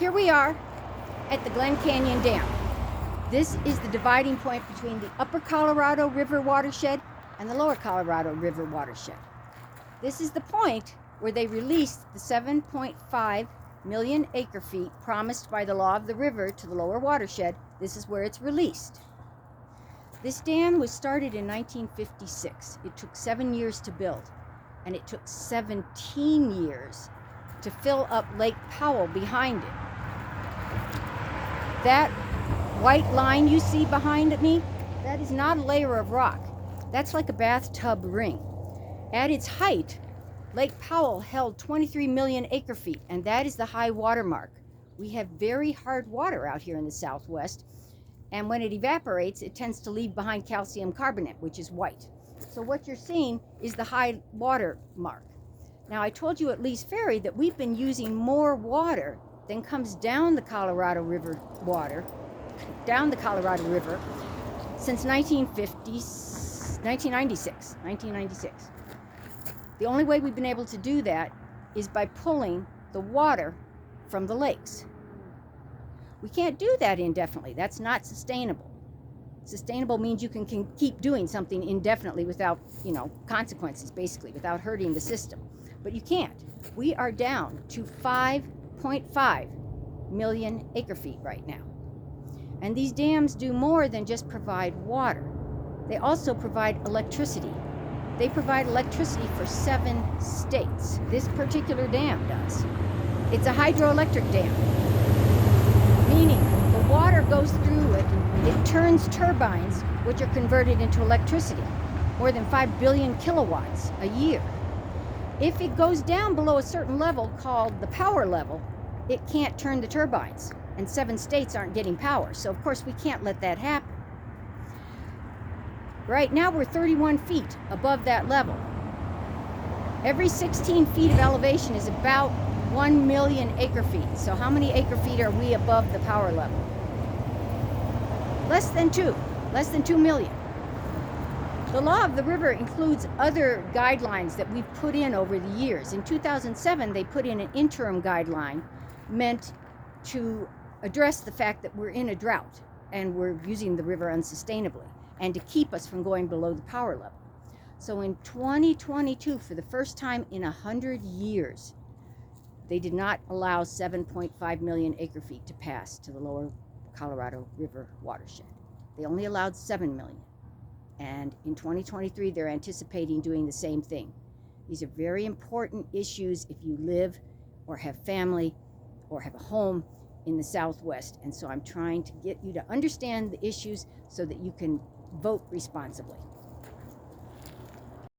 Here we are at the Glen Canyon Dam. This is the dividing point between the Upper Colorado River watershed and the Lower Colorado River watershed. This is the point where they released the 7.5 million acre feet promised by the law of the river to the lower watershed. This is where it's released. This dam was started in 1956. It took 7 years to build, and it took 17 years to fill up Lake Powell behind it. That white line you see behind me, that is not a layer of rock. That's like a bathtub ring. At its height, Lake Powell held 23 million acre feet, and that is the high water mark. We have very hard water out here in the Southwest, and when it evaporates, it tends to leave behind calcium carbonate, which is white. So what you're seeing is the high water mark. Now, I told you at Lee's Ferry that we've been using more water than comes down the Colorado River since 1996. The only way we've been able to do that is by pulling the water from the lakes. We can't do that indefinitely. That's not sustainable. Sustainable means you can keep doing something indefinitely without, consequences, basically, without hurting the system. But you can't. We are down to 5.5 million acre feet right now. And these dams do more than just provide water. They also provide electricity. They provide electricity for 7 states. This particular dam does. It's a hydroelectric dam, meaning the water goes through it, it turns turbines, which are converted into electricity, more than 5 billion kilowatts a year. If it goes down below a certain level called the power level, it can't turn the turbines, and 7 states aren't getting power. So of course we can't let that happen. Right now we're 31 feet above that level. Every 16 feet of elevation is about 1 million acre feet. So how many acre feet are we above the power level? Less than 2 million. The law of the river includes other guidelines that we've put in over the years. In 2007, they put in an interim guideline meant to address the fact that we're in a drought and we're using the river unsustainably, and to keep us from going below the power level. So in 2022, for the first time in 100 years, they did not allow 7.5 million acre feet to pass to the Lower Colorado River watershed. They only allowed 7 million. And in 2023, they're anticipating doing the same thing. These are very important issues if you live or have family or have a home in the Southwest. And so I'm trying to get you to understand the issues so that you can vote responsibly.